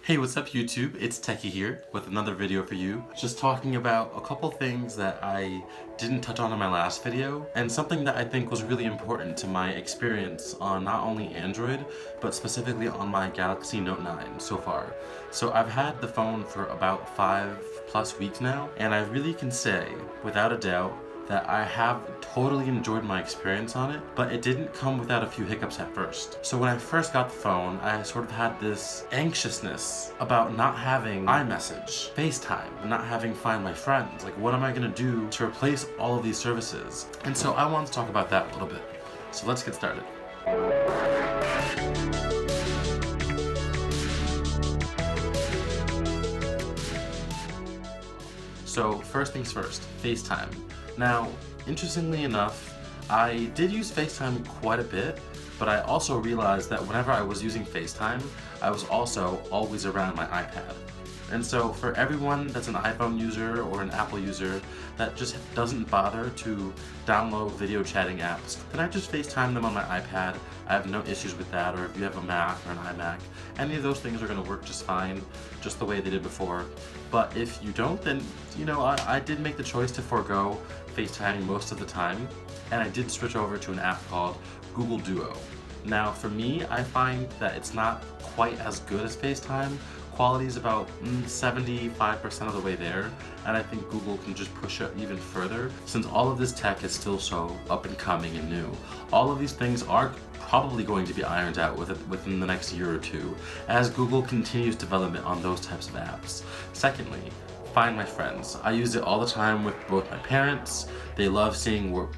Hey, what's up YouTube? It's Techie here with another video for you. Just talking about a couple things that I didn't touch on in my last video, and something that I think was really important to my experience on not only Android, but specifically on my Galaxy Note 9 so far. So I've had the phone for about 5+ weeks now, and I really can say, without a doubt, that I have totally enjoyed my experience on it, but it didn't come without a few hiccups at first. So when I first got the phone, I sort of had this anxiousness about not having iMessage, FaceTime, and not having Find My Friends. Like, what am I gonna do to replace all of these services? And so I want to talk about that a little bit. So let's get started. So first things first, FaceTime. Now, interestingly enough, I did use FaceTime quite a bit, but I also realized that whenever I was using FaceTime, I was also always around my iPad. And so for everyone that's an iPhone user or an Apple user that just doesn't bother to download video chatting apps, then I just FaceTime them on my iPad. I have no issues with that. Or if you have a Mac or an iMac, any of those things are going to work just fine, just the way they did before. But if you don't, then I did make the choice to forego FaceTiming most of the time, and I did switch over to an app called Google Duo. Now for me, I find that it's not quite as good as FaceTime. Quality is about 75% of the way there, and I think Google can just push it even further since all of this tech is still so up and coming and new. All of these things are probably going to be ironed out within the next year or two as Google continues development on those types of apps. Secondly, Find My Friends. I use it all the time with both my parents. They love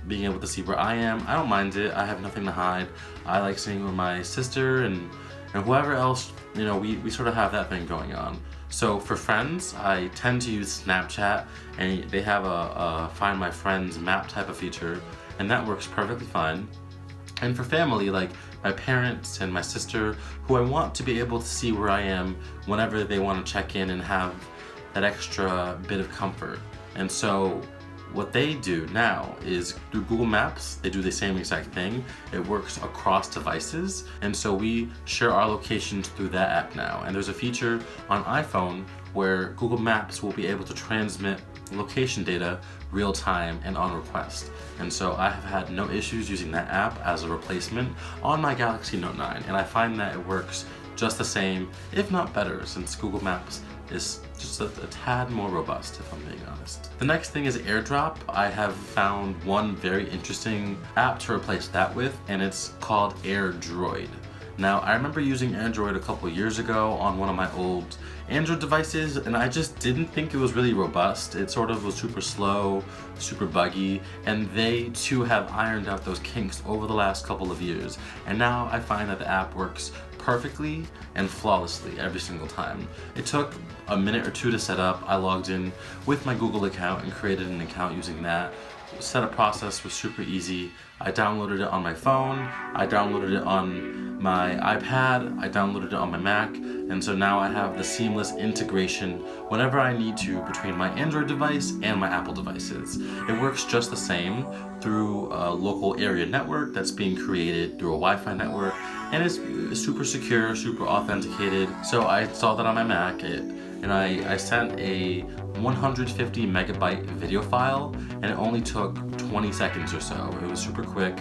being able to see where I am. I don't mind it. I have nothing to hide. I like seeing where my sister and whoever else, we sort of have that thing going on. So for friends, I tend to use Snapchat, and they have a Find My Friends map type of feature, and that works perfectly fine. And for family, like my parents and my sister, who I want to be able to see where I am whenever they want to check in and have that extra bit of comfort. And so what they do now is through Google Maps, they do the same exact thing. It works across devices, and so we share our locations through that app now. And there's a feature on iPhone where Google Maps will be able to transmit location data real time and on request. And so I have had no issues using that app as a replacement on my Galaxy Note 9, and I find that it works just the same, if not better, since Google Maps is just a tad more robust, if I'm being honest. The next thing is AirDrop. I have found one very interesting app to replace that with, and it's called AirDroid. Now, I remember using Android a couple years ago on one of my old Android devices, and I just didn't think it was really robust. It sort of was super slow, super buggy, and they too have ironed out those kinks over the last couple of years. And now I find that the app works perfectly and flawlessly every single time. It took a minute or two to set up. I logged in with my Google account and created an account using that. Setup process was super easy. I downloaded it on my phone, I downloaded it on my iPad, I downloaded it on my Mac, and so now I have the seamless integration whenever I need to between my Android device and my Apple devices. It works just the same through a local area network that's being created through a Wi-Fi network, and it's super secure, super authenticated. So I installed it on my Mac, and I sent a 150 megabyte video file, and it only took 20 seconds or so. It was super quick.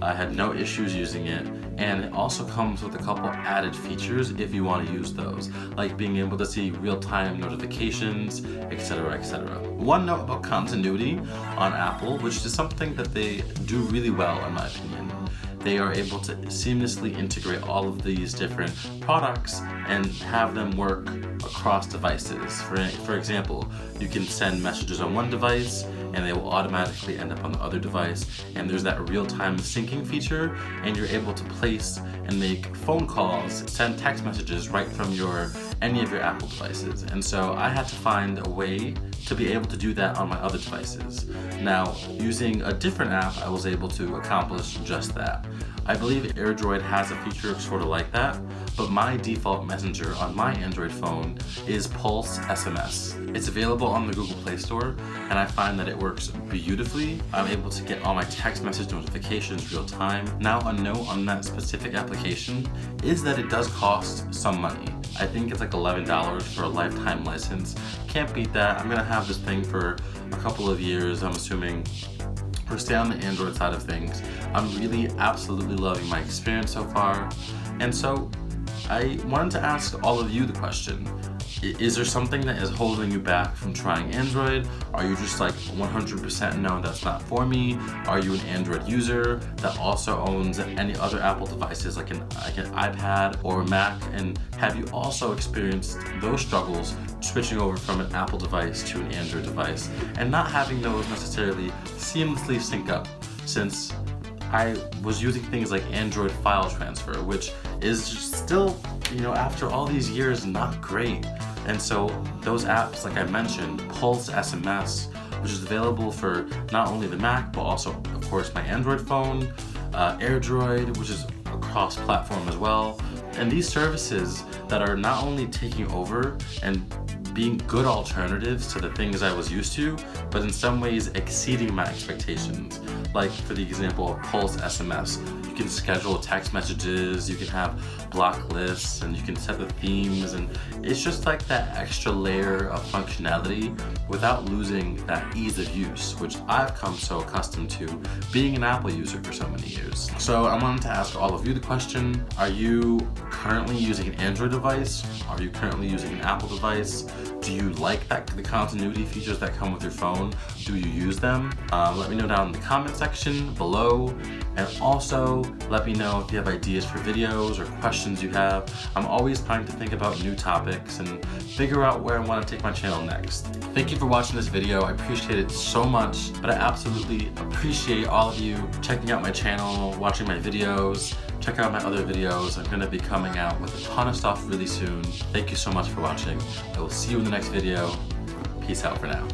I had no issues using it, and it also comes with a couple added features if you want to use those, like being able to see real-time notifications, etc., etc. One note about continuity on Apple, which is something that they do really well in my opinion. They are able to seamlessly integrate all of these different products and have them work across devices. For example, you can send messages on one device and they will automatically end up on the other device, and there's that real-time syncing feature, and you're able to place and make phone calls, send text messages right from any of your Apple devices. And so I had to find a way to be able to do that on my other devices. Now, using a different app, I was able to accomplish just that. I believe AirDroid has a feature sort of like that, but my default messenger on my Android phone is Pulse SMS. It's available on the Google Play Store, and I find that it works beautifully. I'm able to get all my text message notifications real time. Now, a note on that specific application is that it does cost some money. I think it's like $11 for a lifetime license. Can't beat that. I'm gonna have this thing for a couple of years, I'm assuming, or stay on the Android side of things. I'm really absolutely loving my experience so far. And so I wanted to ask all of you the question. Is there something that is holding you back from trying Android? Are you just like 100% no, that's not for me? Are you an Android user that also owns any other Apple devices like an iPad or a Mac? And have you also experienced those struggles switching over from an Apple device to an Android device and not having those necessarily seamlessly sync up? Since I was using things like Android file transfer, which is just still, after all these years, not great. And so those apps, like I mentioned, Pulse SMS, which is available for not only the Mac, but also, of course, my Android phone, AirDrop, which is a cross-platform as well. And these services that are not only taking over and being good alternatives to the things I was used to, but in some ways exceeding my expectations. Like for the example of Pulse SMS, you can schedule text messages, you can have block lists, and you can set the themes, and it's just like that extra layer of functionality without losing that ease of use, which I've come so accustomed to being an Apple user for so many years. So I wanted to ask all of you the question, are you currently using an Android device? Are you currently using an Apple device? Do you like the continuity features that come with your phone? Do you use them? Let me know down in the comment section below. And also, let me know if you have ideas for videos or questions you have. I'm always trying to think about new topics and figure out where I want to take my channel next. Thank you for watching this video. I appreciate it so much, but I absolutely appreciate all of you checking out my channel, watching my videos. Check out my other videos. I'm gonna be coming out with a ton of stuff really soon. Thank you so much for watching. I will see you in the next video. Peace out for now.